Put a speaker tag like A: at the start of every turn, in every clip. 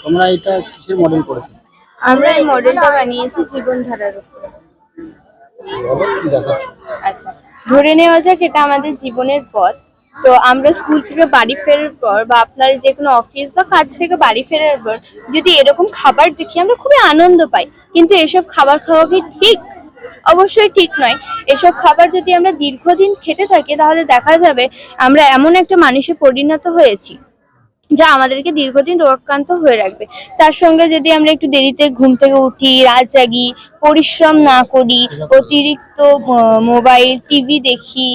A: তোমরা এটা কিসের মডেল করেছো?
B: আমরা এই মডেলটা বানিয়েছি জীবনধারার উপর।
A: বলো কি দেখাচ্ছ?
B: আচ্ছা, ধরে নেওয়া যাক এটা আমাদের জীবনের পথ। তো আমরা স্কুল থেকে বাড়ি ফেরার পর বা আপনার যে কোনো অফিস বা কাজ থেকে বাড়ি ফেরার পর যদি এরকম খাবার দেখি আমরা খুবই আনন্দ পাই, কিন্তু এসব খাবার খাওয়া কি ঠিক? অবশ্যই ঠিক নয়। এসব খাবার যদি আমরা দীর্ঘদিন খেতে থাকি তাহলে দেখা যাবে আমরা এমন একটা মানুষে পরিণত হয়েছি যা আমাদেরকে দীর্ঘদিন রোগাক্রান্ত হয়ে রাখবে। তার সঙ্গে যদি আমরা একটু দেরিতে ঘুম থেকে উঠি, রাত জাগি, পরিশ্রম না করি, অতিরিক্ত মোবাইল টিভি দেখি,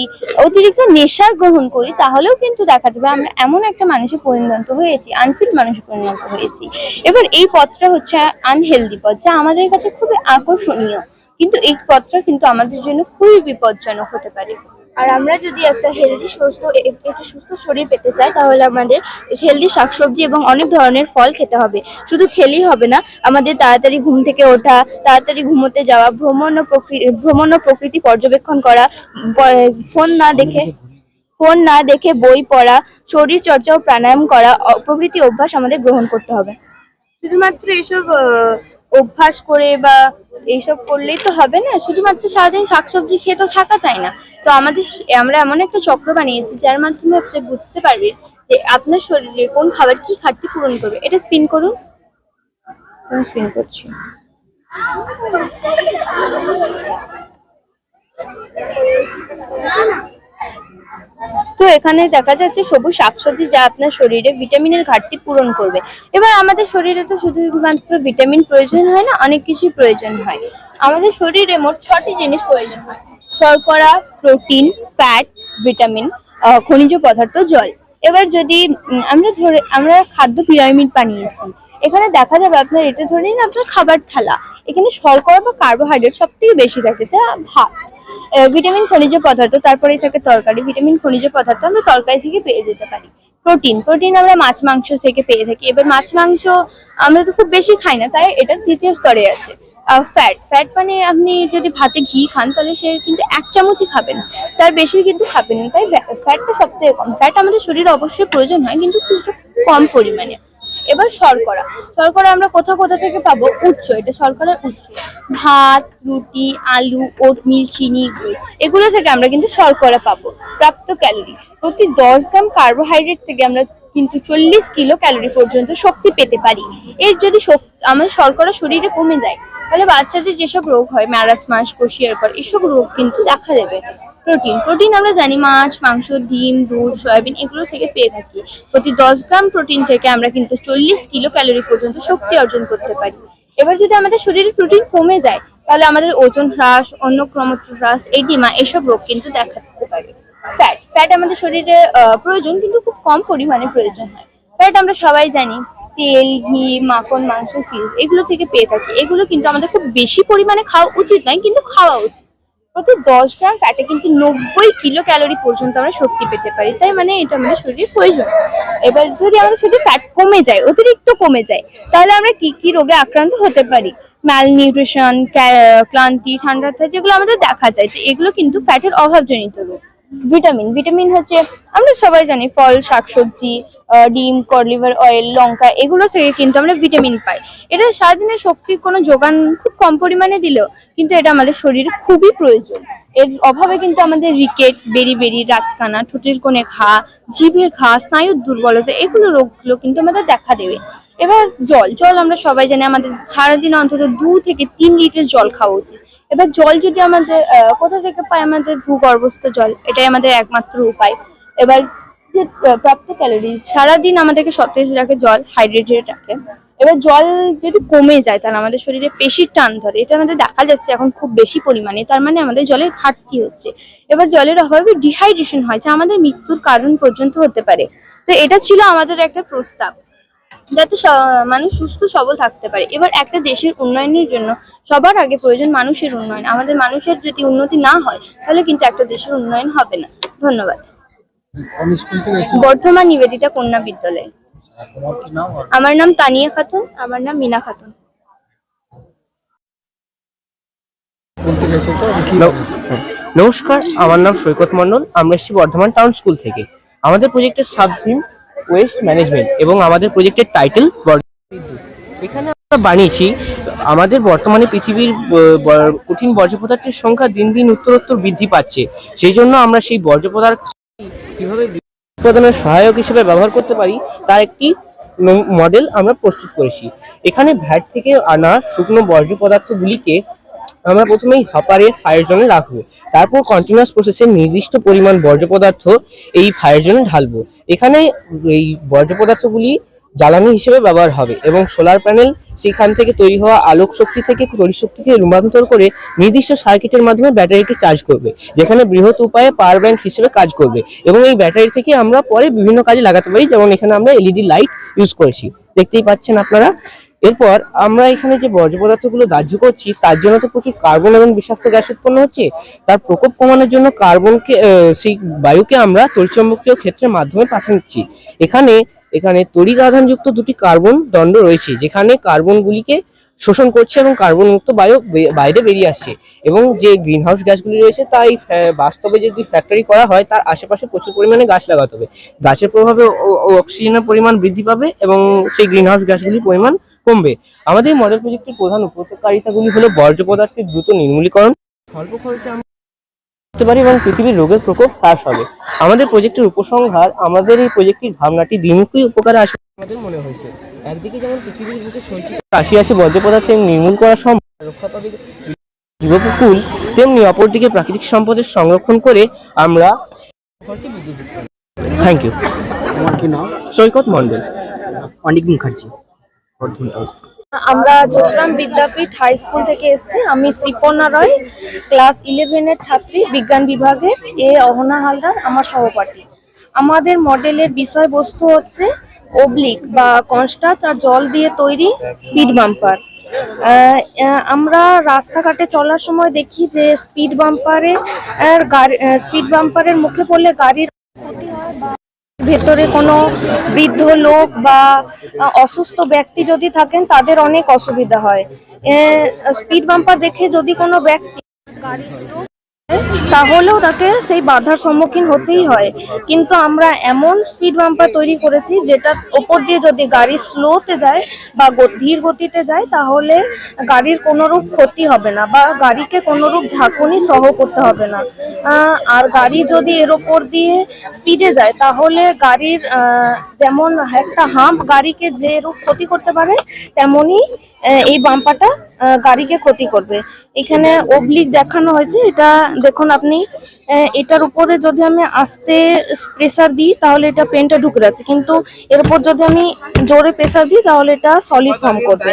B: অতিরিক্ত নেশা গ্রহণ করি, তাহলেও কিন্তু দেখা যাবে আমরা এমন একটা মানুষে পরিণত হয়েছি, আনফিট মানুষে পরিণত হয়েছি। এবার এই পথটা হচ্ছে আনহেলদি পথ, যা আমাদের কাছে খুবই আকর্ষণীয়, কিন্তু এই পথটা কিন্তু আমাদের জন্য খুবই বিপজ্জনক হতে পারে। আর আমরা যদি একটা সুস্থ শরীর পেতে চাই তাহলে আমাদের হেলদি শাকসবজি এবং অনেক ধরনের ফল খেতে হবে। শুধু খেলেই হবে না, আমাদের তাড়াতাড়ি ঘুম থেকে ওঠা, তাড়াতাড়ি ঘুমোতে যাওয়া, ভ্রমণ ও প্রকৃতি পর্যবেক্ষণ করা, ফোন না দেখে বই পড়া, শরীর চর্চা ও প্রাণায়াম করা প্রভৃতি অভ্যাস আমাদের গ্রহণ করতে হবে। শুধুমাত্র এসব অভ্যাস করে বা এইসব করলেই তো হবে না, শুধুমাত্র সারাদিন শাকসবজি খেয়ে তো থাকা যায় না। তো আমরা এমন একটা চক্র বানিয়েছি যার মাধ্যমে আপনি বুঝতে পারবেন যে আপনার শরীরে কোন খাবার কি ঘাটতি পূরণ করবে। এটা স্পিন করুন। স্পিন করছি। তো এখানে দেখা যাচ্ছে সবুজ শাকসবজি যা আপনার শরীরে ভিটামিনের ঘাটতি পূরণ করবে। এবার আমাদের শরীরে তো শুধুমাত্র ভিটামিন প্রয়োজন হয় না, অনেক কিছুই প্রয়োজন হয়। আমাদের শরীরে মোট 6টি জিনিস প্রয়োজন হয়: শর্করা, প্রোটিন, ফ্যাট, ভিটামিন, খনিজ পদার্থ, জল। এবার যদি আমরা খাদ্য পিরামিড বানিয়েছি, এখানে দেখা যাবে আপনার এটা ধরে নিন আপনার খাবার থালা, এখানে শর্করা বা কার্বোহাইড্রেট সব থেকে বেশি থাকে, যা ভাত। ভিটামিন, খনিজ পদার্থ, তারপরে থাকে তরকারি। ভিটামিন, খনিজ পদার্থ আমরা তরকারি থেকে পেয়ে যেতে পারি। প্রোটিন আমরা মাছ মাংস থেকে পেয়ে থাকি। এবার মাছ মাংস আমরা তো খুব বেশি খাই না, তাই এটা দ্বিতীয় স্তরে আছে। ফ্যাট মানে আপনি যদি ভাতে ঘি খান তাহলে সে কিন্তু 1 চামচই খাবেন, তার বেশি কিন্তু খাবেন না, তাই ফ্যাটটা সব থেকে কম। ফ্যাট আমাদের শরীরে অবশ্যই প্রয়োজন হয়, কিন্তু খুব কম পরিমাণে। এবার শর্করা আমরা কোথা থেকে পাবো? উৎস, এটা শর্করার উৎস। ভাত, রুটি, আলু, ওটমিল, চিনি, গুড়, এগুলো থেকে আমরা কিন্তু শর্করা পাবো। প্রাপ্ত ক্যালোরি: প্রতি 10 গ্রাম কার্বোহাইড্রেট থেকে আমরা কিন্তু 40 কিলো ক্যালোরি পর্যন্ত শক্তি পেতে পারি। এর যদি আমাদের শর্করা শরীরে কমে যায় তাহলে বাচ্চাদের যেসব রোগ হয়, ম্যারাসমাস, কোষিয়ারকর, এসব রোগ কিন্তু দেখা দেবে। প্রোটিন আমরা জানি মাছ, মাংস, ডিম, দুধ, সয়াবিন এগুলো থেকে পেয়ে থাকি। প্রতি 10 গ্রাম প্রোটিন থেকে আমরা কিন্তু 40 কিলো ক্যালোরি পর্যন্ত শক্তি অর্জন করতে পারি। এবার যদি আমাদের শরীরে প্রোটিন কমে যায় তাহলে আমাদের ওজন হ্রাস, অন্নক্রমত্ব হ্রাস, এডিমা এসব রোগ কিন্তু দেখা দিতে পারে। ফ্যাট আমাদের শরীরে প্রয়োজন, কিন্তু খুব কম পরিমাণে প্রয়োজন হয়। ফ্যাট আমরা সবাই জানি তেল, ঘি, মাখন, মাংস, চিজ এগুলো থেকে পেয়ে থাকি। এগুলো কিন্তু আমাদের খুব বেশি পরিমাণে খাওয়া উচিত নয়, কিন্তু খাওয়া উচিত। প্রতি 10 গ্রাম ফ্যাটে কিন্তু 90 কিলো ক্যালোরি পর্যন্ত আমরা শক্তি পেতে পারি, তাই মানে এটা আমাদের শরীরে প্রয়োজন। এবার যদি আমাদের শরীরে ফ্যাট কমে যায়, অতিরিক্ত কমে যায়, তাহলে আমরা কি রোগে আক্রান্ত হতে পারি? ম্যালনিউট্রিশন, ক্লান্তি, ঠান্ডা, যেগুলো আমাদের দেখা যায়, তো এগুলো কিন্তু ফ্যাটের অভাবজনিত রোগ। ভিটামিন হচ্ছে আমরা সবাই জানি ফল, শাকসবজি, ডিম, কড লিভার অয়েল, লঙ্কা এগুলো থেকে কিন্তু আমরা ভিটামিন পাই। এটা সারাদিনের শক্তির কোনো যোগান খুব কম পরিমাণে দিলেও কিন্তু এটা আমাদের শরীরে খুবই প্রয়োজন। এর অভাবে কিন্তু আমাদের রিকেট, বেরি, রাতকানা, ঠোঁটের কোণে ঘা, জিভে ঘা, স্নায়ুর দুর্বলতা এগুলো রোগগুলো কিন্তু আমাদের দেখা দেবে। এবার জল আমরা সবাই জানি আমাদের সারাদিন অন্তত 2 থেকে 3 লিটার জল খাওয়া উচিত। এবার জল যদি আমাদের কোথা থেকে পাই? আমাদের ভূগর্ভস্থ জল, এটাই আমাদের একমাত্র উপায়। এবার প্রাপ্ত ক্যালোরি: সারাদিন আমাদেরকে সতেজ রাখে জল, হাইড্রেটেড রাখে। এবার জল যদি কমে যায় তাহলে আমাদের শরীরে পেশির টান ধরে, এটা আমাদের দেখা যাচ্ছে এখন খুব বেশি পরিমাণে, তার মানে আমাদের জলের ঘাটতি হচ্ছে। এবার জলের অভাবে ডিহাইড্রেশন হয়, যা আমাদের মৃত্যুর কারণ পর্যন্ত হতে পারে। তো এটা ছিল আমাদের একটা প্রস্তাব, যাতে মানুষ সুস্থ সবল থাকতে পারে। এবার একটা দেশের উন্নয়নের জন্য সবার আগে প্রয়োজন মানুষের উন্নয়ন। আমাদের মানুষের যদি উন্নতি না হয় তাহলে কিন্তু একটা দেশের উন্নয়ন হবে না। ধন্যবাদ। বর্ধমান নিবেদিতা কন্যা বিদ্যালয়। আমার নাম তানিয়া খাতুন। আমার নাম মিনা খাতুন।
C: নমস্কার, আমার নাম সৈকত মন্ডল। আমরা এসেছি বর্ধমান টাউন স্কুল থেকে। আমাদের প্রজেক্টের সাবথিম ওয়েস্ট ম্যানেজমেন্ট এবং আমাদের প্রজেক্টের টাইটেল বিদ্যুৎ। এখানে আমরা বানিয়েছি আমাদের বর্তমানে পৃথিবীর কঠিন বর্জ্য পদার্থের সংখ্যা দিন দিন উত্তরোত্তর বৃদ্ধি পাচ্ছে। সেই জন্য আমরা সেই বর্জ্য পদার্থ কিভাবে উৎপাদনের সহায়ক হিসেবে ব্যবহার করতে পারি তার একটি মডেল আমরা প্রস্তুত করেছি। এখানে ভ্যাট থেকে আনা শুকনো বর্জ্য পদার্থগুলিকে আমরা প্রথমেই হপারে ফায়ার জোনে রাখবো, তারপর কন্টিনিউয়াস প্রসেসে নির্দিষ্ট পরিমাণ বর্জ্য পদার্থ এই ফায়ার জোনে ঢালবো। এখানে এই বর্জ্য পদার্থগুলি জ্বালানি হিসেবে ব্যবহার হবে এবং সোলার প্যানেল সেখান থেকে তৈরি হওয়া আলোক শক্তি থেকে তড়িৎ শক্তিকে রূপান্তর করে নির্দিষ্ট সার্কিটের মাধ্যমে ব্যাটারিকে চার্জ করবে, যেখানে বৃহৎ উপায়ে পাওয়ার ব্যাংক হিসেবে কাজ করবে এবং এই ব্যাটারি থেকে আমরা পরে বিভিন্ন কাজে লাগাতে পারি, যেমন এখানে আমরা এলইডি লাইট ইউজ করেছি, দেখতেই পাচ্ছেন আপনারা। এরপর আমরা এখানে যে বর্জ্য পদার্থগুলো দাহ্য করছি তার জন্য তো প্রচুর কার্বন এবং বিষাক্ত গ্যাস উৎপন্ন হচ্ছে। তার প্রকোপ কমানোর জন্য কার্বনকে সেই বায়ুকে আমরা তড়িৎচুম্বকীয় ক্ষেত্রের মাধ্যমে পাঠাচ্ছি। এখানে তড়িৎ আধানযুক্ত দুটি কার্বন দণ্ড রয়েছে, যেখানে কার্বনগুলিকে শোষণ করছে এবং কার্বন মুক্ত বায়ু বাইরে বেরিয়ে আসছে। এবং যে গ্রিন হাউস গ্যাসগুলি রয়েছে তাই বাস্তবে যদি ফ্যাক্টরি করা হয় তার আশেপাশে প্রচুর পরিমাণে গাছ লাগাতে হবে। গাছের প্রভাবে অক্সিজেনের পরিমাণ বৃদ্ধি পাবে এবং সেই গ্রিন হাউস গ্যাসগুলির পরিমাণ কমবে। আমাদের মডেল প্রজেক্টের প্রধান উপকারিতাগুলি হলো বর্জ্য পদার্থের দ্রুত নির্মূলীকরণ, স্বল্প খরচে আমরা করতে পারি এবং পৃথিবীর রোগের প্রকোপ হ্রাস হবে। আমাদের প্রজেক্টের উপসংহার, আমাদের এই প্রজেক্টের ভাবনাটি দ্বিমুখী উপকারে আসবে আমাদের মনে হয়েছে। একদিকে যেমন পৃথিবীর বুকে সঞ্চিত আসি বর্জ্য পদার্থ নির্মূল করা সম্ভব, রক্ষা পাবে জীবকুল, তেমনি অপরদিকে প্রাকৃতিক সম্পদের সংরক্ষণ করে আমরা বিদ্যুৎ। Thank you.
A: আমার কি নাম?
C: সৈকত মন্ডল।
A: অনিক মুখার্জি।
B: আমরা চট্টগ্রাম বিদ্যাপীঠ হাই স্কুল থেকে এসেছি। আমি শ্রীপর্ণা রয়, ক্লাস 11-এর ছাত্রী, বিজ্ঞান বিভাগের। অহনা হালদার আমার সহপাঠী। আমাদের মডেলের বিষয়বস্তু হচ্ছে ওবলিক বা কনস্ট্রাচ আর জল দিয়ে তৈরি স্পিড বাম্পার। আমরা রাস্তাঘাটে চলার সময় দেখি যে স্পিড বাম্পারের মুখে পড়লে গাড়ির ক্ষতি হয়, বা ভেতরে কোনো বৃদ্ধ লোক বা অসুস্থ ব্যক্তি যদি থাকেন তাদের অনেক অসুবিধা হয়। স্পিড বাম্পার দেখে যদি কোনো ব্যক্তি গাড়ি স্লো তাহলেও তাকে সেই বাধার সম্মুখীন হতেই হয়। কিন্তু আমরা এমন স্পিড বাম্পার তৈরি করেছি যেটা ওপর দিয়ে যদি গাড়ি স্লোতে যায় বা ধীর গতিতে যায় তাহলে গাড়ির কোনোরূপ ক্ষতি হবে না বা গাড়িকে কোনোরূপ ঝাঁকুনি সহ করতে হবে না। আর গাড়ি যদি এর ওপর দিয়ে স্পিডে যায় তাহলে গাড়ির যেমন একটা হাম্প গাড়িকে যে রূপ ক্ষতি করতে পারে, তেমনি এই বাম্পারটা গাড়িকে ক্ষতি করবে। এখানে ওবলিক দেখানো হয়েছে, এটা দেখুন আপনি। এটার উপরে যদি আমি আস্তে প্রেসার দিই তাহলে এটা পেনটা ঢুকে যাচ্ছে, কিন্তু এর উপর যদি আমি জোরে প্রেসার দিই তাহলে এটা সলিড ফর্ম করবে।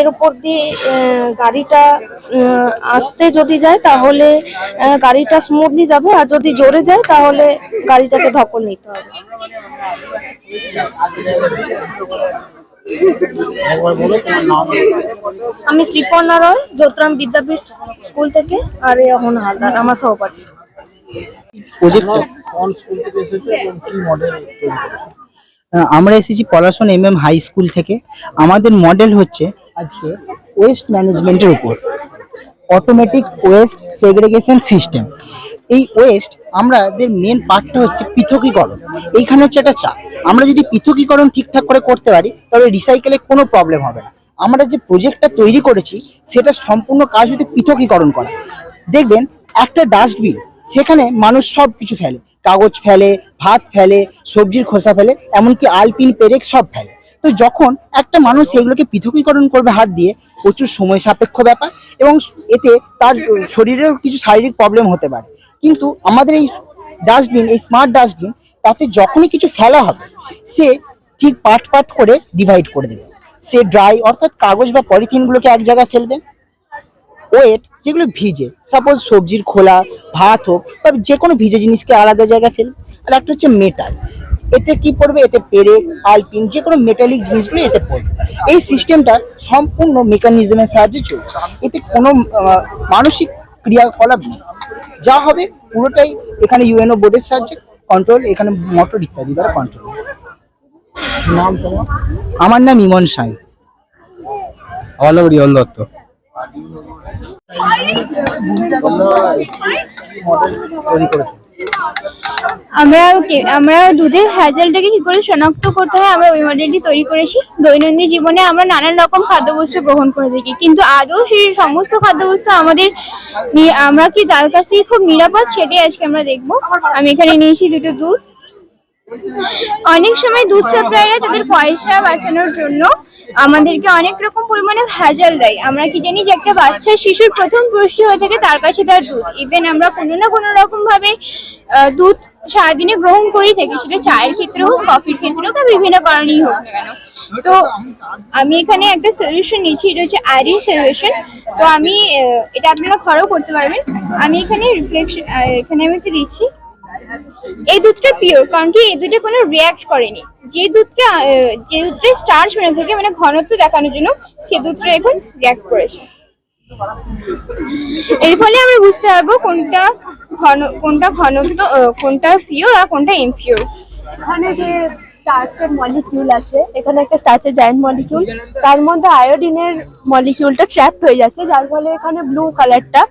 B: এর উপর দিয়ে গাড়িটা আস্তে যদি যায় তাহলে গাড়িটা স্মুথলি যাবে, আর যদি জোরে যায় তাহলে গাড়িটাকে ধকল নিতে হবে। আমি শ্রীপর্ণা রয়, চট্টগ্রাম বিদ্যাপীঠ স্কুল থেকে, আর অহনা হালদার আমার সহপাঠী।
D: আমরা এসেছি পলাশন হাই স্কুল থেকে। আমাদের মডেল হচ্ছে আজকে ওয়েস্ট ম্যানেজমেন্টের উপর, অটোমেটিক ওয়েস্ট সেগ্রিগেশন সিস্টেম। এই ওয়েস্ট আমাদের মেন পার্টটা হচ্ছে পৃথকীকরণ। এইখানে হচ্ছে একটা চাপ, আমরা যদি পৃথকীকরণ ঠিকঠাক করে করতে পারি তবে রিসাইকেলে কোনো প্রবলেম হবে না। আমরা যে প্রজেক্টটা তৈরি করেছি সেটা সম্পূর্ণ কাজ হচ্ছে পৃথকীকরণ করা। দেখবেন একটা ডাস্টবিন, সেখানে মানুষ সব কিছু ফেলে, কাগজ ফেলে, ভাত ফেলে, সবজির খোসা ফেলে, এমনকি আলপিন পেরেক সব ফেলে। তো যখন একটা মানুষ এগুলোকে পৃথকীকরণ করবে হাত দিয়ে, প্রচুর সময় সাপেক্ষ ব্যাপার এবং এতে তার শরীরেও কিছু শারীরিক প্রবলেম হতে পারে। কিন্তু আমাদের এই ডাস্টবিন, এই স্মার্ট ডাস্টবিন, তাতে যখনই কিছু ফেলা হবে সে ঠিক পার্ট পার্ট করে ডিভাইড করে দেবে। সে ড্রাই অর্থাৎ কাগজ বা পলিথিনগুলোকে এক জায়গায় ফেলবে, ওয়েট যেগুলো ভিজে, সাপোজ সবজির খোলা, ভাত হোক বা যে কোনো ভিজে জিনিসকে আলাদা জায়গায় ফেলবে। আর একটা হচ্ছে মেটাল, এতে কি পড়বে, এতে পেরেক, আলপিন, যে কোনো মেটালিক জিনিসগুলো এতে পড়বে। এই সিস্টেমটা সম্পূর্ণ মেকানিজমের সাহায্যে চলছে, এতে কোনো মানসিক ক্রিয়াকলাপ নেই। যা হবে পুরোটাই এখানে ইউএনও বোর্ডের সাহায্যে কন্ট্রোল, এখানে মোটর ইত্যাদি দ্বারা কন্ট্রোল।
A: নাম তোমার?
D: আমার নাম ইমন সাই।
C: আমার নাম রিয়ন দত্ত।
B: আমরা দুধের ভেজালটাকে কি করে শনাক্ত করতে হয় আমরা ওই মডেলটি তৈরি করেছি। দৈনন্দিন জীবনে আমরা নানান রকম খাদ্যবস্তু গ্রহণ করে থাকি, কিন্তু আদৌ সেই সমস্ত খাদ্যবস্তু আমরা কি তার কাছ থেকে খুব নিরাপদ, সেটাই আজকে আমরা দেখবো। আমি এখানে নিয়েছি দুটো দুধ। অনেক সময় দুধ সাপ্লাইরা তাদের পয়সা বাঁচানোর জন্য আমাদেরকে অনেক রকম পরিমাণে ভেজাল দেয়। আমরা কি জানি যে একটা বাচ্চা শিশুর প্রথম পুষ্টি হয়ে থাকে তার কাছে তার দুধ। ইভেন আমরা কোনো না কোনো রকম ভাবে দুধ সারাদিনে গ্রহণ করেই থাকি, সেটা চায়ের ক্ষেত্রে হোক, কফির ক্ষেত্রে হোক, বিভিন্ন কারণেই হোক না কেন। তো আমি এখানে একটা সলিউশন নিয়েছি, এটা হচ্ছে আয়রন সলিউশন। তো আমি এটা আপনারা ঘরেও করতে পারবেন। আমি এখানে এখানে আমি একটা দিচ্ছি। এই দুধটা পিওর, কারণ কি এই দুধটা কোনো রিয়াক্ট করেনি। যে দুধটা স্টার্চ মেনে থাকে, মানে ঘনত্ব দেখানোর জন্য, সে দুধটা এখন রিয়াক্ট করেছে। এর ফলে আমরা বুঝতে পারবো কোনটা ঘনত্ব, কোনটা পিওর আর কোনটা ইমপিওর। এখানে যে স্টার্চের মলিকিউল আছে, এখানে একটা স্টার্চের জায়ান্ট মলিকিউল, তার মধ্যে আয়োডিনের মলিকিউলটা ট্র্যাপড হয়ে যাচ্ছে, যার ফলে এখানে ব্লু কালারটা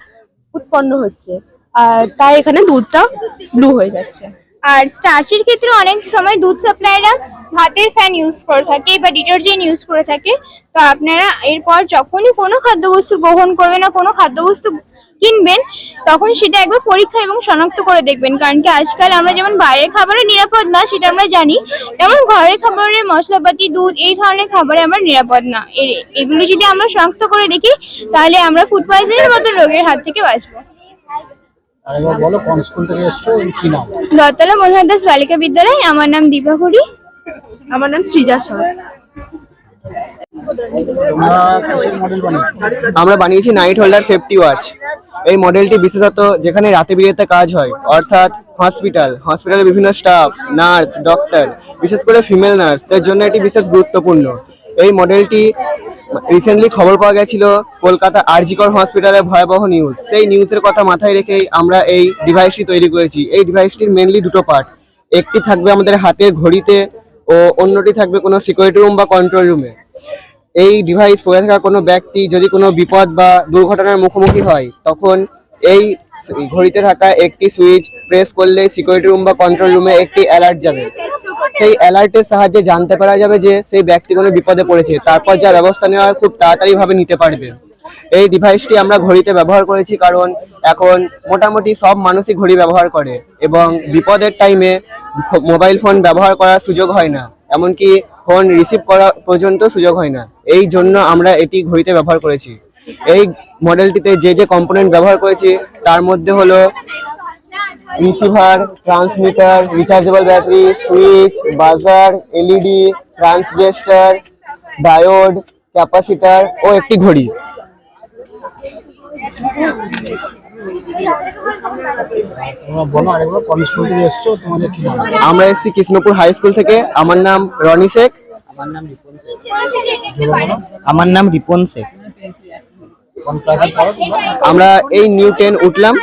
B: উৎপন্ন হচ্ছে, আর তাই এখানে দুধটা ব্লু হয়ে যাচ্ছে। আর স্টার্চের ক্ষেত্রে অনেক সময় দুধ সাপ্লাইরা ভাতের ফ্যান ইউজ করে থাকে বা ডিটারজেন্ট ইউজ করে থাকে। তো আপনারা এরপর যখনই কোনো খাদ্যবস্তু গ্রহণ করবেন না, কোনো খাদ্যবস্তু কিনবেন, তখন সেটা একবার পরীক্ষা এবং শনাক্ত করে দেখবেন। কারণ কি আজকাল আমরা যেমন বাইরের খাবারে নিরাপদ না সেটা আমরা জানি, তেমন ঘরের খাবারের মশলাপাতি, দুধ, এই ধরনের খাবারে আমরা নিরাপদ না। এগুলো যদি আমরা শনাক্ত করে দেখি, তাহলে আমরা ফুড পয়জনের মতো রোগের হাত থেকে বাঁচবো। দত্তলা মনোহর দাস বালিকা বিদ্যালয়। আমার নাম দীপা ঘড়ি।
E: আমার নাম সৃজা সাহা।
A: আমরা বানিয়েছি নাইট হোল্ডার সেফটি ওয়াচ। এই মডেলটি বিশেষত যেখানে রাতে বিরেতে কাজ হয়, অর্থাৎ হসপিটালে বিভিন্ন স্টাফ, নার্স, ডক্টর, বিশেষ করে ফিমেল নার্সদের জন্য এটি বিশেষ গুরুত্বপূর্ণ। এই মডেলটি রিসেন্টলি খবর পাওয়া গেছিল কলকাতা আরজিকর হসপিটালে ভয়াবহ নিউজ। সেই নিউজের কথা মাথায় রেখেই আমরা এই ডিভাইসটি তৈরি করেছি। এই ডিভাইসটির মেনলি দুটো পার্ট, একটি থাকবে আমাদের হাতের ঘড়িতে ও অন্যটি থাকবে কোনো সিকিউরিটি রুম বা কন্ট্রোল রুমে। এই ডিভাইস পড়ে থাকা কোনো ব্যক্তি যদি কোনো বিপদ বা দুর্ঘটনার মুখোমুখি হয়, তখন এই ঘড়িতে থাকা একটি সুইচ প্রেস করলে সিকিউরিটি রুম বা কন্ট্রোল রুমে একটি অ্যালার্ট যাবে। সেই অ্যালার্টের সাহায্যে জানতে পারা যাবে যে সেই ব্যক্তি কোনো বিপদে পড়েছে, তারপর যা ব্যবস্থা নেওয়া হয় খুব তাড়াতাড়ি ভাবে নিতে পারবে। এই ডিভাইসটি আমরা ঘড়িতে ব্যবহার করেছি কারণ এখন মোটামুটি সব মানুষই ঘড়ি ব্যবহার করে এবং বিপদের টাইমে মোবাইল ফোন ব্যবহার করার সুযোগ হয় না, এমনকি ফোন রিসিভ করা পর্যন্ত সুযোগ হয় না। এই জন্য আমরা এটি ঘড়িতে ব্যবহার করেছি। এই মডেলটিতে যে যে কম্পোনেন্ট ব্যবহার করেছি তার মধ্যে হলো receiver, transmitter, rechargeable battery, switch, বাজার, এলইডি, ট্রান্সডুসার, ডায়োড, ক্যাপাসিটর ও একটি ঘড়ি। আমরা এসেছি কৃষ্ণপুর হাই স্কুল থেকে। আমার নাম রনি শেখ।
D: আমার নাম রিপন শেখ।
A: আমরা এই নিউ 10 উঠলাম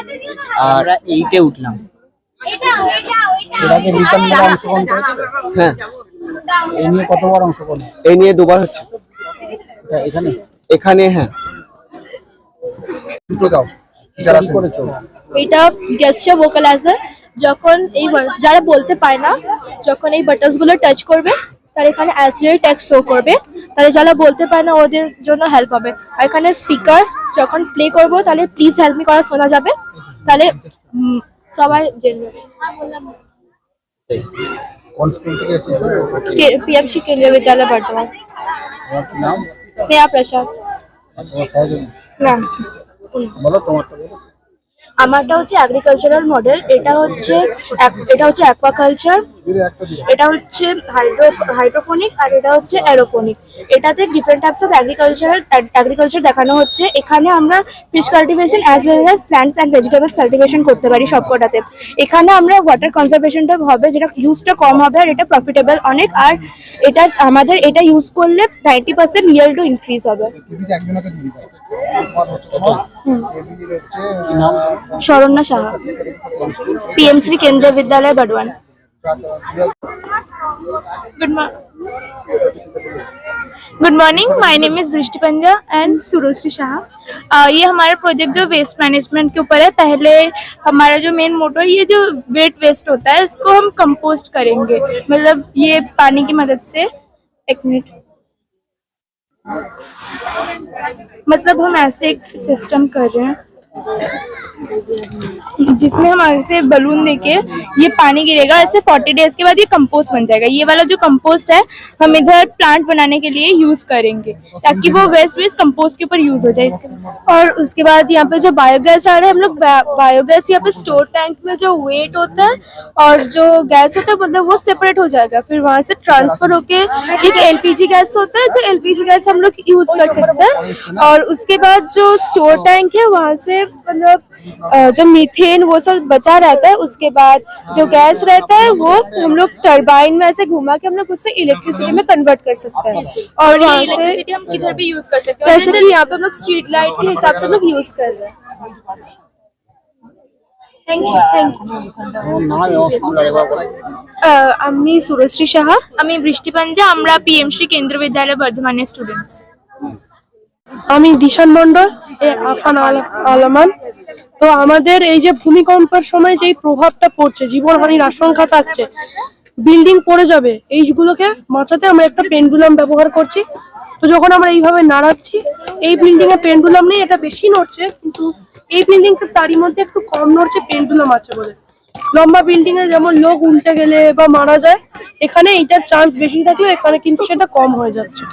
A: আর
D: 8-এ উঠলাম।
A: হ্যাঁ,
D: এই নিয়ে কতবার অংশগ্রহণ?
A: এই নিয়ে দুবার হচ্ছে এখানে। হ্যাঁ,
E: এটা গেস্টার ভোকালাইজার। যখন যারা বলতে পারে না, যখন এই বাটনস গুলো টাচ করবে, তাহলে এখানে অ্যাসিডের টেক্সট শো করবে, তাহলে যারা বলতে পারে না ওদের জন্য হেল্প হবে। আর এখানে স্পিকার, যখন প্লে করব তাহলে প্লিজ হেল্প মি করা শোনা যাবে, তাহলে সবাই জেনে নেবে। পিএমসি কেন্দ্রীয় বিদ্যালয় বর্ধমান। স্নেহা প্রসাদ। না, আমারটা হচ্ছে এগ্রিকালচারাল মডেল। এটা হচ্ছে অ্যাকোয়াকালচার, এটা হচ্ছে হাইড্রোপনিক, আর এটা হচ্ছে অ্যারোপনিক। এটাতে ডিফারেন্ট টাইপস অফ এগ্রিকালচার দেখানো হচ্ছে। এখানে আমরা fish cultivation as well as plants and vegetables cultivation করতে পারি সবকটাতে। এখানে আমরা ওয়াটার কনজারভেশনটা হবে, যেটা ইউজটা কম হবে, আর এটা প্রফিটেবল অনেক। আর এটা আমাদের এটা ইউজ করলে 90% yield ইনক্রিজ হবে। Saranya Saha, PMC Kendriya Vidyalaya Bardhaman. Good morning, my name is Brishti Panja and सुरोश्री Shah. ये हमारा प्रोजेक्ट जो वेस्ट मैनेजमेंट के ऊपर है। पहले हमारा जो मेन मोटो है, ये जो वेट वेस्ट होता है इसको हम कंपोस्ट करेंगे, मतलब ये पानी की मदद से। एक मिनट, मतलब हम ऐसे एक सिस्टम कर रहे हैं जिसमें हम ऐसे बलून देके ये पानी गिरेगा, ऐसे 40 डेज के बाद ये कंपोस्ट बन जाएगा। ये वाला जो कंपोस्ट है हम इधर प्लांट बनाने के लिए यूज करेंगे ताकि वो वेस्ट कंपोस्ट के ऊपर यूज हो जाए इसके। और उसके बाद यहाँ पे जो बायोगैस आ रहा है, हम लोग बायोगैस यहाँ पे स्टोर टैंक में जो वेट होता है और जो गैस होता है मतलब वो सेपरेट हो जाएगा, फिर वहां से ट्रांसफर होके एक एलपीजी गैस होता है, जो एलपीजी गैस हम लोग यूज कर सकते हैं। और उसके बाद जो स्टोर टैंक है वहां से मतलब जो मीथेन वो सब बचा रहता है, उसके बाद जो गैस रहता है वो हम लोग टरबाइन में ऐसे घुमा के हम लोग उससे इलेक्ट्रिसिटी में कन्वर्ट कर सकते हैं। और वहाँ से हम किधर भी यूज कर सकते हैं, जैसे कि यहाँ पे हम लोग स्ट्रीट लाइट के हिसाब से हम लोग यूज कर रहे हैं। Thank you. আমি সুরশ্রী সাহা, আমি বৃষ্টি পাঞ্জা, আমরা পিএমশ্রী কেন্দ্র বিদ্যালয় বর্ধমানের স্টুডেন্টস।
F: আমি দিশান মন্ডল, আফান আলমান। তো আমাদের এই যে ভূমিকম্পের সময় যেই প্রভাবটা পড়ছে, জীবনহানির আশঙ্কা থাকছে, বিল্ডিং পড়ে যাবে, এইগুলোকে বাঁচাতে আমরা একটা পেন্ডুলাম ব্যবহার করছি। তো যখন আমরা এইভাবে নাড়াচ্ছি, এই বিল্ডিং এ পেন্ডুলাম নেই, এটা বেশি নড়ছে, কিন্তু এই বিল্ডিংটা তারই মধ্যে একটু কম নড়ছে, পেন্ডুলাম আছে বলে। লম্বা বিল্ডিং এ যেমন লোক উল্টে গেলে বা মারা যায়, এখানে এইটার চান্স বেশি থাকলে এখানে কিন্তু সেটা কম হয়ে যাচ্ছে।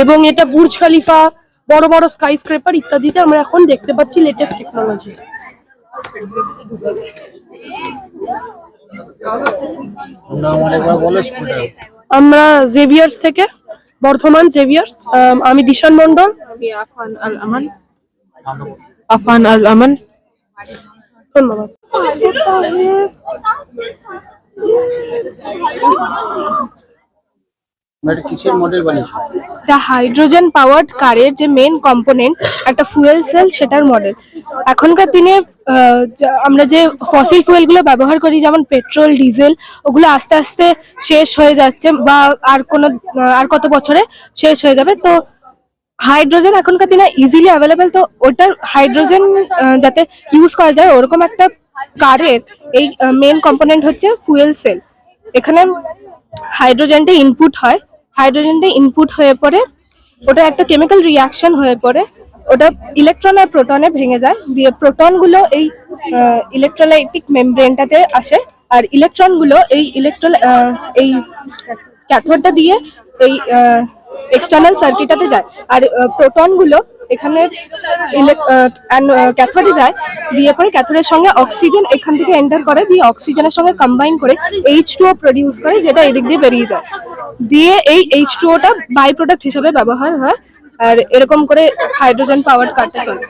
F: এবং এটা বুর্জ খলিফা, বড় বড় স্কাই স্ক্রেপার ইত্যাদিতে আমরা এখন দেখতে পাচ্ছি লেটেস্ট টেকনোলজি। আমরা জেভিয়ার্স থেকে, বর্ধমান জেভিয়ার্স। আমি দিশান মন্ডল। আফান আল আমান। ধন্যবাদ।
E: হাইড্রোজেন পাওয়ার্ড কারের যে মেন কম্পোনেন্ট একটা ফুয়েল সেল, সেটার মডেল। এখনকার দিনে আমরা যে ফসিল ফুয়েল গুলো ব্যবহার করি যেমন পেট্রোল, ডিজেল, ওগুলো আস্তে আস্তে শেষ হয়ে যাচ্ছে বা আর কত বছরে শেষ হয়ে যাবে। তো হাইড্রোজেন এখনকার দিনে ইজিলি অ্যাভেলেবেল, তো ওটার হাইড্রোজেন যাতে ইউজ করা যায় ওরকম একটা কারের এই মেন কম্পোনেন্ট হচ্ছে ফুয়েল সেল। এখানে হাইড্রোজেনটা ইনপুট হয়, হাইড্রোজেনটা ইনপুট হয়ে পরে ওটা একটা কেমিক্যাল রিয়াকশন হয়ে পরে ওটা ইলেকট্রন আর প্রোটনে ভেঙে যায়, দিয়ে প্রোটনগুলো এই ইলেকট্রোলাইটিক মেমব্রেনটাতে আসে, আর ইলেকট্রনগুলো এই ক্যাথোডটা দিয়ে এই এক্সটার্নাল সার্কিটটাতে যায়, আর প্রোটনগুলো এখানে ক্যাথোডে যায়, দিয়ে পরে ক্যাথোডের সঙ্গে অক্সিজেন এখান থেকে এন্টার করে, দিয়ে অক্সিজেনের সঙ্গে কম্বাইন করে H2O প্রডিউস করে, যেটা এদিক দিয়ে বেরিয়ে যায়, দিয়ে এই H2Oটা বাই প্রোডাক্ট হিসেবে ব্যবহার হয়। আর এরকম করে হাইড্রোজেন পাওয়ার্ড কারটা চলে।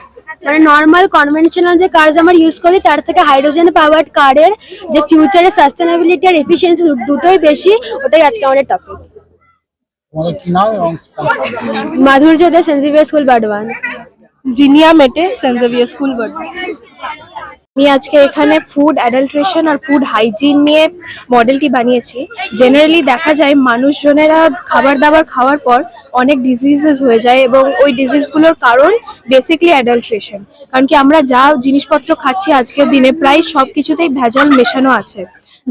G: মানে নর্মাল কনভেনশনাল যে কার আমরা ইউজ করি তার থেকে হাইড্রোজেন পাওয়ার্ড কারের যে ফিউচারে সাস্টেনেবিলিটি আর এফিশিয়েন্সি দুটোই বেশি, ওটাই আজকে আমাদের topic. Madhurya Dey, saint Xavier school Bardhaman.
E: Jinia Mete, saint Xavier school Bardhaman.
G: আমি আজকে এখানে ফুড অ্যাডাল্ট্রেশন আর ফুড হাইজিন নিয়ে মডেলটি বানিয়েছি। জেনারেলি দেখা যায় মানুষজনেরা খাবার দাবার খাওয়ার পর অনেক ডিজিজেস হয়ে যায়, এবং ওই ডিজিজগুলোর কারণ বেসিকলি অ্যাডাল্ট্রেশন। কারণ কি আমরা যা জিনিসপত্র খাচ্ছি আজকের দিনে প্রায় সব কিছুতেই ভেজাল মেশানো আছে।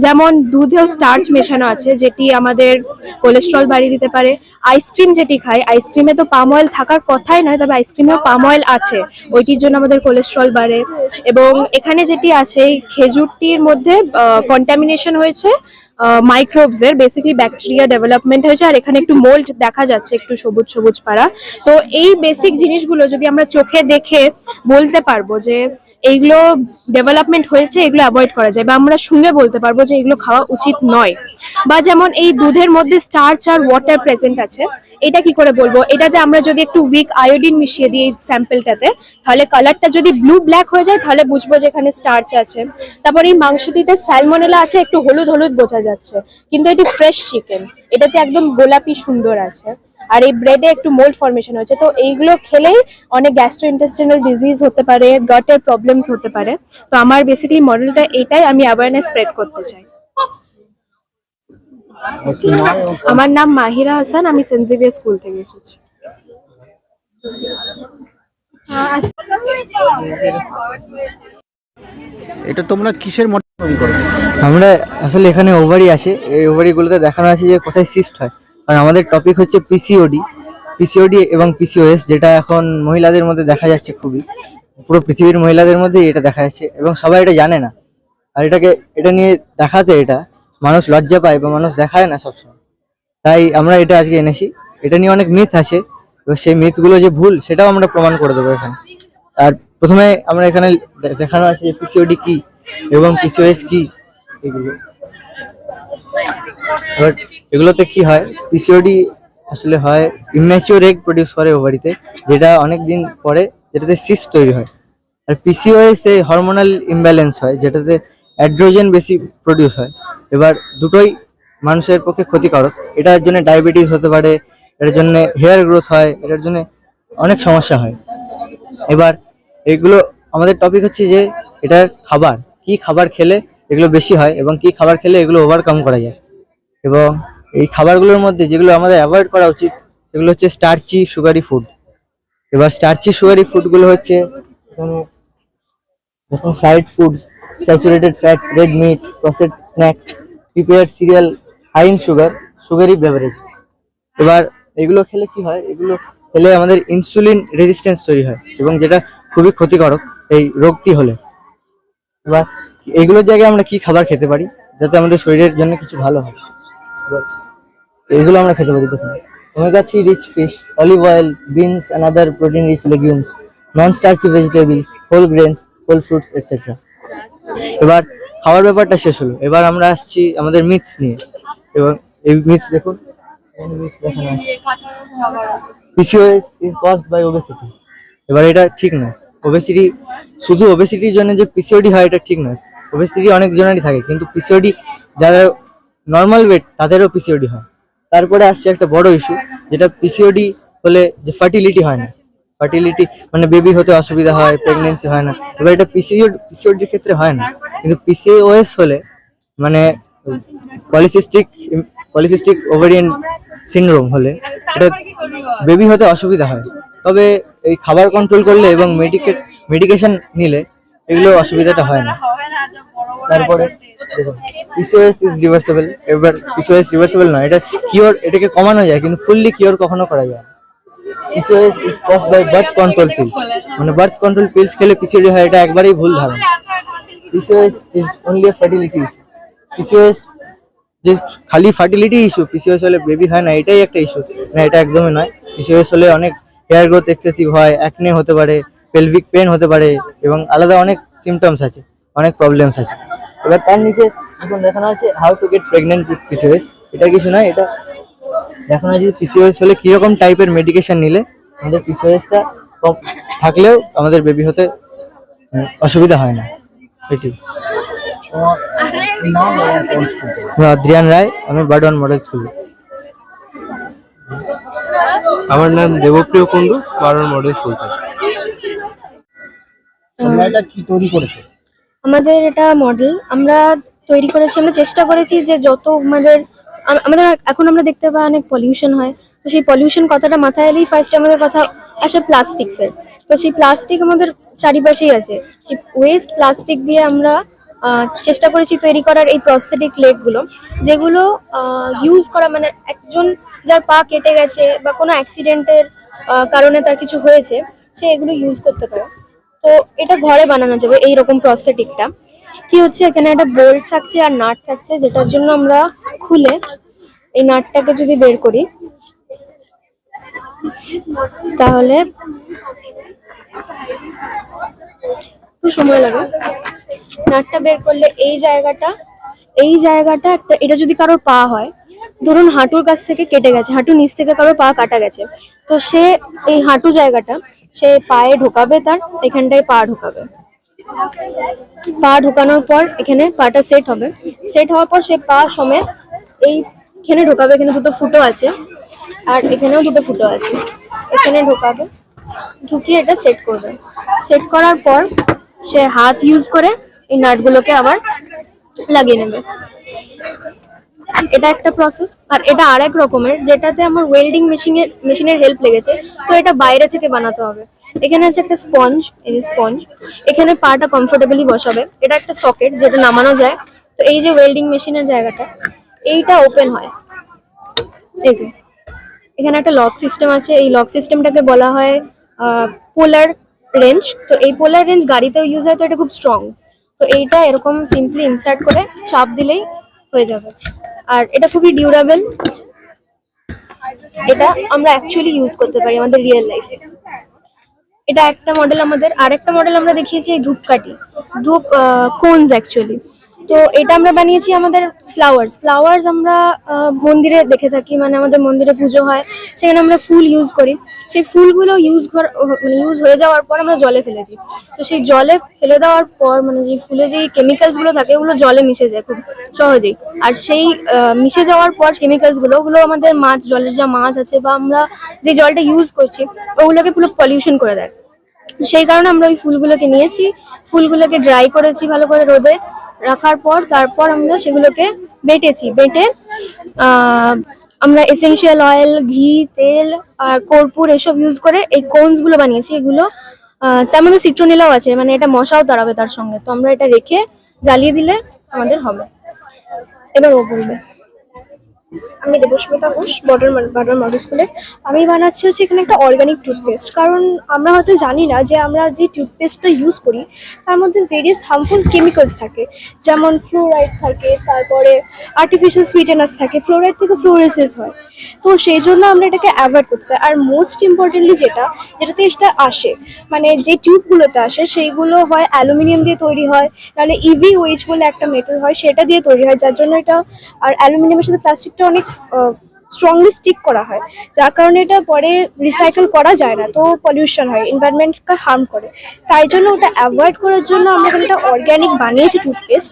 G: যেমন দুধেও স্টার্চ মেশানো আছে, যেটি আমাদের কোলেস্ট্রল বাড়িয়ে দিতে পারে। আইসক্রিম যেটি খাই, আইসক্রিমে তো পাম অয়েল থাকার কথাই নয়, তবে আইসক্রিমেও পাম অয়েল আছে, ওইটির জন্য আমাদের কোলেস্ট্রল বাড়ে। এবং এখানে যেটি আছে, এই খেজুরটির মধ্যে কন্টামিনেশন হয়েছে মাইক্রোবস এর, বেসিক্যালি ব্যাকটেরিয়া ডেভেলপমেন্ট হয়েছে, আর এখানে একটু মোল্ড দেখা যাচ্ছে, একটু সবুজ সবুজ পাড়া। তো এই বেসিক জিনিসগুলো যদি আমরা চোখে দেখে বলতে পারবো যে এইগুলো ডেভেলপমেন্ট হয়েছে, এগুলো অ্যাভয়েড করা যায়, বা আমরা শুনে বলতে পারবো যে এগুলো খাওয়া উচিত নয়। বা যেমন এই দুধের মধ্যে স্টার্চ আর ওয়াটার প্রেজেন্ট আছে, এটা কি করে বলবো? এটাতে আমরা যদি একটু উইক আয়োডিন মিশিয়ে দিই স্যাম্পলটাতে, তাহলে কালারটা যদি ব্লু ব্ল্যাক হয়ে যায় তাহলে বুঝবো যে এখানে স্টার্চ আছে। তারপর এই মাংসটিতে স্যালমোনেলা আছে, একটু হলুদ হলুদ বোঝা যাচ্ছে, কিন্তু এটি ফ্রেশ চিকেন, এটাতে একদম গোলাপি সুন্দর আছে। আর এই ব্রেডে একটু মোল্ড ফর্মেশন হয়েছে। তো এইগুলো খেলেই অনেক গ্যাস্ট্রোইন্টেস্টিনাল ডিজিজ হতে পারে, গটের প্রবলেমস হতে পারে। তো আমার বেসিক্যালি মডেলটা এটাই, আমি অ্যাওয়ারনেস স্প্রেড করতে চাই। আমার নাম মাহিরা হাসান, আমি সেন্ট জেভিয়ার স্কুল থেকে এসেছি।
H: এটা তোমরা কিসের মডেল তৈরি করো?
A: আমরা আসলে এখানে ওভারি আছে, এই ওভারিগুলোতে দেখানো আছে যে কোথায় সিস্ট হয়। কারণ আমাদের টপিক হচ্ছে পিসিওডি এবং পিসিওএস, যেটা এখন মহিলাদের মধ্যে দেখা যাচ্ছে খুবই, পুরো পৃথিবীর মহিলাদের মধ্যে এটা দেখা যাচ্ছে এবং সবাই এটা জানে না। আর এটা নিয়ে দেখাতে মানুষ লজ্জা পায় বা মানুষ দেখায় না সবসময়, তাই আমরা এটা আজকে এনেছি। এটা নিয়ে অনেক মিথ আছে, এবার সেই মিথগুলো যে ভুল সেটাও আমরা প্রমাণ করে দেবো এখানে। আর প্রথমে আমরা এখানে দেখানো আছে যে পিসিওডি কি এবং পিসিওএস কি। এবার এগুলোতে কি হয়, পিসিওডি আসলে হয় ইম্যাচিওর এগ প্রডিউস করে ওভারিতে, যেটা অনেক দিন পরে যেটাতে সিস্ট তৈরি হয়। আর পিসিওএস এই হরমোনাল ইমব্যালেন্স হয়, যেটাতে অ্যাড্রোজেন বেশি প্রডিউস হয়। এবার দুটোই মানুষের পক্ষে ক্ষতিকারক। এটার জন্য ডায়াবেটিস হতে পারে, এটার জন্য হেয়ার গ্রোথ হয়, এটার জন্য অনেক সমস্যা হয়। এবার এগুলো আমাদের টপিক হচ্ছে যে এটার কি খাবার খেলে এগুলো বেশি হয় এবং কি খাবার খেলে এগুলো ওভারকাম করা যায়। এবং এই খাবারগুলোর মধ্যে যেগুলো আমাদের অ্যাভয়েড করা উচিত সেগুলো হচ্ছে স্টার্চি সুগারি ফুড। এবার স্টার্চি সুগারি ফুডগুলো হচ্ছে যেমন fried foods, saturated fats, red meat, processed snacks, prepared cereal, high in sugar, sugary beverage. এবার এগুলো খেলে কি হয়, এগুলো খেলে আমাদের ইনসুলিন রেজিস্ট্যান্স তৈরি হয় এবং যেটা খুবই ক্ষতিকারক এই রোগটি হলে। এবার এইগুলোর জায়গায় আমরা কি খাবার খেতে পারি যাতে আমাদের শরীরের জন্য কিছু ভালো হয়, এগুলো আমরা খেতে পারি। দেখুন, omega-3 rich fish, olive oil, beans and other protein rich legumes, non-starchy vegetables, whole grains, whole fruits, etc. এবার খাওয়ার ব্যাপারটা শেষ হলো, এবার আমরা আসছি আমাদের মিথস নিয়ে। এবং এই মিথস দেখুন, PCOS is caused by obesity। এবার এটা ঠিক নয়। শুধু ওবেসিটির জন্য যে পিসিওডি হয় এটা ঠিক নয়। ওবেসিটি অনেক জনেরই থাকে, কিন্তু পিসিওডি যারা নর্মাল ওয়েট তাদেরও পিসিওডি হয়। তারপরে আসছে একটা বড় ইস্যু, যেটা পিসিওডি হলে যে ফার্টিলিটি হয় না, ফার্টিলিটি মানে বেবি হতে অসুবিধা হয়, প্রেগনেন্সি হয় না। এবার এটা পিসিওডির ক্ষেত্রে হয় না, কিন্তু পিসিওএস হলে মানে পলিসিস্টিক ওভারিয়ান সিনড্রোম হলে এটা বেবি হতে অসুবিধা হয়। তবে এই খাবার কন্ট্রোল করলে এবং মেডিকেশন নিলে এগুলো অসুবিধাটা হয় না। তারপরে দেখুন, পিসিওএস ইজ রিভার্সেবল। এবার পিসিওএস রিভার্সেবল নয়, এটাকে কমানো যায়, কিন্তু ফুললি কিওর কখনো করা যায় না। PCOS is caused by birth control pills, মানে বার্থ কন্ট্রোল পিলস খেলে পিসিওডি হয়, এটা একবারেই ভুল ধারণা। PCOS is only a fertility issue. PCOS যে খালি ফার্টিলিটি ইস্যু, পিসিওএস হলে বেবি হয় না এটাই একটা ইস্যু না, এটা একদমই নয়। পিসিওএস হলে অনেক হেয়ার গ্রোথ এক্সেসিভ হয়, অ্যাকনে হতে পারে, পেলভিক পেন হতে পারে এবং আলাদা অনেক সিমটমস আছে, অনেক প্রবলেমস আছে। এবার তার নিচে এখন দেখানো আছে how to get pregnant with PCOS. এটা কিছু নয়, এটা দেখানো আছে পিসিওএস হলে কিরকম টাইপের মেডিকেশন নিলে আমাদের পিসিওএসটা কম থাকলেও আমাদের বেবি হতে অসুবিধা হয় না। এটি অদ্রিয়ান রায়, আমি বার্ডওয়ান মডেল স্কুল।
I: আমার নাম দেবপ্রিয় কুন্ডু, বার্ডওয়ান মডেল স্কুল থেকে।
H: তোমরা এটা কি তৈরি করেছো?
B: আমাদের এটা মডেল আমরা তৈরি করেছি, আমরা চেষ্টা করেছি যে যত আমাদের এখন আমরা দেখতে পাই অনেক পলিউশন হয়, তো সেই পলিউশন কথাটা মাথায় এলেই ফার্স্টে আমাদের কথা আসে প্লাস্টিক্সের। তো সেই প্লাস্টিক আমাদের চারিপাশেই আছে, সেই ওয়েস্ট প্লাস্টিক দিয়ে আমরা চেষ্টা করেছি তৈরি করার এই প্রস্থেটিক লেগগুলো, যেগুলো ইউজ করা মানে একজন যার পা কেটে গেছে বা কোনো অ্যাক্সিডেন্টের কারণে তার কিছু হয়েছে, সে এগুলো ইউজ করতে পারে। তো এটা ঘরে বানানো যাবে এইরকম প্রস্থেটিকটা। কি হচ্ছে, এখানে একটা বোল্ট থাকছে আর নাট থাকছে, যেটার জন্য আমরা খুলে এই নাটটাকে যদি বের করি তাহলে একটু সময় লাগে। নাটটা বের করলে এই জায়গাটা একটা, এটা যদি কারোর পা হয়, ধরুন হাঁটুর কাছ থেকে কেটে গেছে, হাঁটুর নিচ থেকে কারোর পা কাটা গেছে, তো সে এই হাঁটু জায়গাটা সে পায়ে ঢোকাবে, তার এখানটায় পা ঢোকাবে। পা ঢোকানোর পর এখানে পাটা সেট হবে, সেট হওয়ার পর সে পা সমেত এইখানে ঢোকাবে। এখানে দুটো ফুটো আছে আর এখানেও দুটো ফুটো আছে, এখানে ঢোকাবে, ঢুকিয়ে এটা সেট করবে। সেট করার পর সে হাত ইউজ করে এই নাটগুলোকে আবার লাগিয়ে নেবে।
G: এটা একটা প্রসেস, আর এটা আরেক রকমের যেটাতে আমার ওয়েল্ডিং মেশিনের হেল্প লেগেছে। তো এটা বাইরে থেকে বানাতে হবে। এখানে আছে একটা স্পঞ্জ, এই যে স্পঞ্জ, এখানে পাটা কমফোর্টেবলি বসাবে। এটা একটা সকেট যেটা নামানো যায়। তো এই যে ওয়েল্ডিং মেশিনের জায়গাটা, এইটা ওপেন হয়। এই যে এখানে একটা লক সিস্টেম আছে, এই লক সিস্টেমটাকে বলা হয় পোলার রেঞ্জ। তো এই পোলার রেঞ্জ গাড়িতেও ইউজ হয়, তো এটা খুব স্ট্রং। তো এইটা এরকম সিম্পলি ইনসার্ট করে চাপ দিলেই হয়ে যাবে। আর এটা খুবই ডিউরেবল, এটা আমরা অ্যাকচুয়ালি ইউজ করতে পারি আমাদের রিয়েল লাইফে। এটা একটা মডেল। আমাদের আরেকটা মডেল আমরা দেখিয়েছি এই ধূপকাঠি, ধূপ কোনস অ্যাকচুয়ালি। তো এটা আমরা বানিয়েছি আমাদের ফ্লাওয়ার্স আমরা মন্দিরে দেখে থাকি, মানে আমাদের মন্দিরে পুজো হয়, সেখানে আমরা ফুল ইউজ করি। সেই ফুলগুলো ইউজ হয়ে যাওয়ার পর আমরা জলে ফেলে দিই। তো সেই জলে ফেলে দেওয়ার পর মানে যে ফুলে যেই কেমিক্যালস গুলো থাকে ওগুলো জলে মিশে যায় খুব সহজেই। আর সেই মিশে যাওয়ার পর ওগুলো আমাদের জলের যা মাছ আছে বা আমরা যে জলটা ইউজ করছি ওগুলোকে পুরো পলিউশন করে দেয়। সেই কারণে আমরা ওই ফুলগুলোকে নিয়েছি, ফুলগুলোকে ড্রাই করেছি ভালো করে রোদে রাখার পর, তারপর আমরা সেগুলোকে বেটে আমরা এসেনশিয়াল অয়েল, ঘি, তেল আর কর্পূর এসব ইউজ করে এই কোনস গুলো বানিয়েছি। এগুলো তার মধ্যে সিট্রোনিলাও আছে, মানে এটা মশাও তাড়াবে তার সঙ্গে। তো আমরা এটা রেখে জ্বালিয়ে দিলে আমাদের হবে। এবার ও বলবে। আমি দেবস্মিতা ঘোষ, বর্ডার মডেল স্কুলে। আমি বানাচ্ছি হচ্ছে এখানে একটা অর্গানিক টুথপেস্ট। কারণ আমরা হয়তো জানি না যে আমরা যে টুথপেস্টটা ইউজ করি তার মধ্যে ভেরিয়াস হার্মফুল কেমিক্যালস থাকে, যেমন ফ্লোরাইড থাকে, তারপরে আর্টিফিশিয়াল সুইটেনার্স থাকে, ফ্লোরাইড থেকে ফ্লোরেসিস হয়। তো সেই জন্য আমরা এটাকে অ্যাভয়েড করতে চাই। আর মোস্ট ইম্পর্টেন্টলি যেটাতে এটা আসে, মানে যে টিউবগুলোতে আসে সেইগুলো হয় অ্যালুমিনিয়াম দিয়ে তৈরি হয়, নাহলে EVOH বলে একটা মেটাল হয় সেটা দিয়ে তৈরি হয়, যার জন্য এটা আর অ্যালুমিনিয়ামের সাথে প্লাস্টিকটা অনেক স্ট্রংলি স্টিক করা হয়, যার কারণে এটা পরে রিসাইকেল করা যায় না। তো পলিউশন হয়, এনভায়রনমেন্টকে হার্ম করে। তাই জন্য ওটা অ্যাভয়েড করার জন্য আমরা এখানে একটা অর্গ্যানিক বানিয়েছি টুথপেস্ট,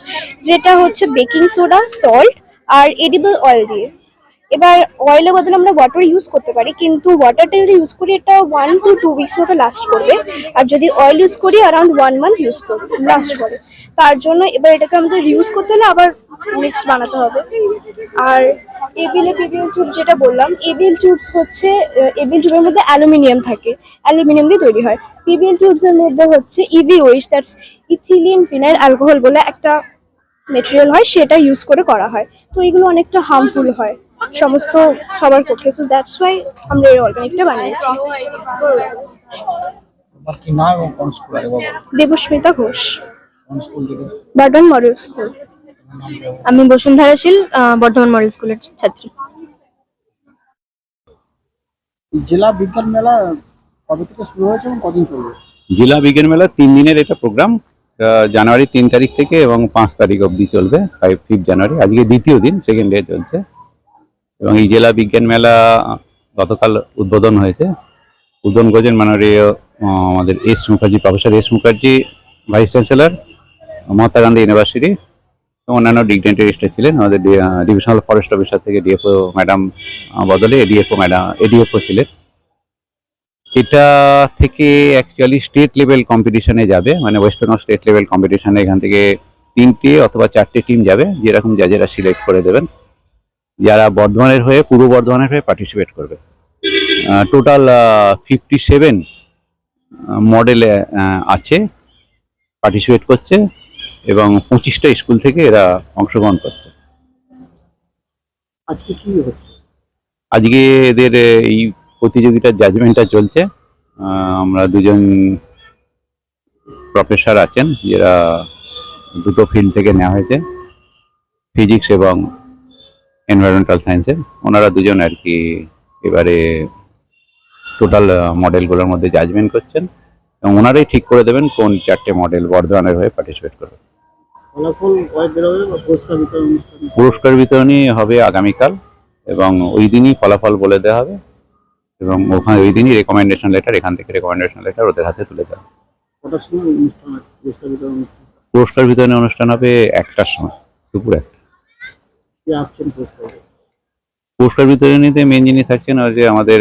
G: যেটা হচ্ছে বেকিং সোডা, সল্ট আর এডিবল অয়েল দিয়ে। এবার অয়েলের বদলে আমরা ওয়াটার ইউজ করতে পারি, কিন্তু ওয়াটারটা যদি ইউজ করি এটা 1 to 2 weeks মতো লাস্ট করবে। আর যদি অয়েল ইউজ করি অ্যারাউন্ড 1 month লাস্ট করে। তার জন্য এবার এটাকে আমাদের ইউজ করতে হলে আবার মিক্সড বানাতে হবে। আর এবিএল টিউব যেটা বললাম, এবিএল টিউবস হচ্ছে এবিএল টিউবের মধ্যে অ্যালুমিনিয়াম থাকে, অ্যালুমিনিয়াম দিয়ে তৈরি হয়। পিবিএল টিউবসের মধ্যে হচ্ছে EVOH, that's ethylene phenyl alcohol বলে একটা মেটেরিয়াল হয়, সেটা ইউজ করে করা হয়। তো এগুলো অনেকটা হার্মফুল হয় সবার পক্ষে। সো দ্যাটস ওয়াই আমরা এই অর্গানিকটা বানিয়েছি।
H: তোমার কি নাম এবং কোন স্কুল আগে বলো?
G: দেবস্মিতা ঘোষ,
H: কোন স্কুল থেকে?
G: Bardhaman model school. আমি বসুন্ধরাশীল বর্ধমান মডেল স্কুলের ছাত্রী।
H: জেলা বিজ্ঞান মেলা কবে থেকে শুরু হয়েছে এবং কদিন চলবে?
J: জেলা বিজ্ঞান মেলা 3 দিনের এটা প্রোগ্রাম। জানুয়ারি 3 তারিখ থেকে এবং 5 তারিখ অবধি চলবে। 5 জানুয়ারি আজকে দ্বিতীয় দিন, সেকেন্ড ডে চলছে। এবং এই জেলা বিজ্ঞান মেলা গতকাল উদ্বোধন হয়েছে। উদ্বোধন করেছেন মাননীয় আমাদের professor S Mukherjee, vice chancellor, Mahatma Gandhi university. অন্যান্য ডিগনিটারিস্টরা ছিলেন। আমাদের ডিভিশনাল ফরেস্ট অফিসার থেকে ডিএফও ম্যাডাম বদলে এডিএফও ছিলেন। এটা থেকে অ্যাকচুয়ালি স্টেট লেভেল কম্পিটিশনে যাবে, মানে ওয়েস্ট বেঙ্গল স্টেট লেভেল কম্পিটিশনে এখান থেকে 3টে অথবা 4টে টিম যাবে, যেরকম যারা সিলেক্ট করে দেবেন, যারা বর্ধমানের হয়ে পূর্ব বর্ধমানের হয়ে পার্টিসিপেট করবে। টোটাল 57 মডেলে আছে, পার্টিসিপেট করছে এবং 25টা স্কুল থেকে এরা অংশগ্রহণ করছে।
H: আজকে কি হচ্ছে?
J: আজকে এদের এই প্রতিযোগিতার জাজমেন্টটা চলছে। আমরা দুজন প্রফেসর আছেন যারা দুটো ফিল্ড থেকে নেওয়া হয়েছে, ফিজিক্স এবং এনভায়রনমেন্টাল সায়েন্সের। ওনারা দুজন আর কি এবারে টোটাল মডেলগুলোর মধ্যে জাজমেন্ট করছেন এবং ওনারাই ঠিক করে দেবেন কোন 4টে মডেল বর্ধমানের হয়ে পার্টিসিপেট করবে।
H: ফলাফল কবে বেরোবে বা পুরস্কার বিতরণ অনুষ্ঠান?
J: পুরস্কার বিতরণী হবে আগামীকাল এবং ওই দিনই ফলাফল বলে দেওয়া হবে এবং ওখানে ওই দিনই রেকমেন্ডেশন লেটার, এখান থেকে রেকমেন্ডেশন লেটার ওদের হাতে তুলে দেওয়া।
H: কটার সময় অনুষ্ঠান আছে পুরস্কার বিতরণ অনুষ্ঠান?
J: পুরস্কার বিতরণী অনুষ্ঠান হবে 1টার সময়, দুপুর 1টা।
H: কে আসছেন পুরস্কার?
J: পুরস্কার বিতরণীতে মেন যিনি থাকছেন ওই যে আমাদের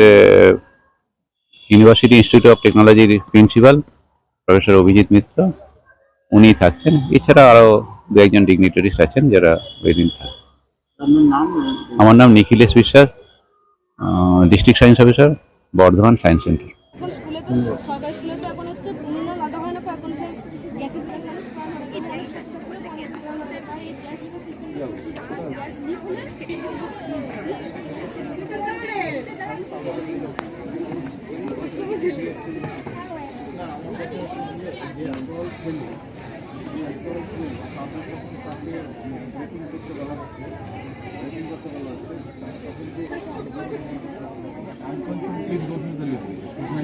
J: ইউনিভার্সিটি ইনস্টিটিউট অফ টেকনোলজির প্রিন্সিপাল প্রফেসর অভিজিৎ মিত্র, উনি থাকছেন। এছাড়া আরও 2-1জন ডিগনিটারিস্ট আছেন যারা ওই দিন থাকবেন।
H: আপনার নাম?
J: আমার নাম নিখিলেশ বিশ্বাস, district science officer, Bardhaman science centre.
F: এখন স্কুলে তো সরকারি স্কুলে তো এখন হচ্ছে উনুনে রান্না হয় না, তো এখন সব গ্যাসের গ্যাস লিক হলে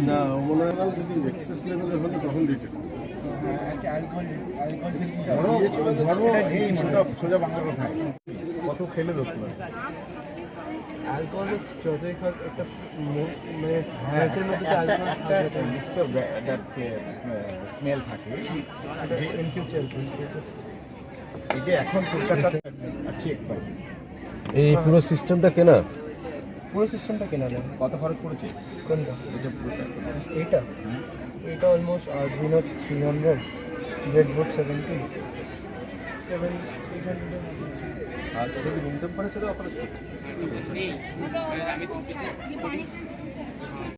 H: না ওনারা যদি এক্সেস লেভেলে হলে তখন রিটেন ধরো এই সোজা বাংলা কথা কত খেলে ধরতে পারে
I: অ্যালকোহল যতই খাক একটা মানে ম্যাচের মধ্যে
H: একটা নিশ্চয় স্মেল থাকে যে এই যে এখন কলকাতা চেক পাই
I: এই পুরো সিস্টেমটা কেনা।
C: পুরো সিস্টেমটা কেনা নেই।
H: কত খরচ পড়েছে
C: কোনটা?
H: এটা পুরোটা
C: এইটা এটা অলমোস্ট Arduino 300, ব্রেডবোর্ড 70, 800
H: আর যদি রুম টেম্পারেচারে অপারেট করছে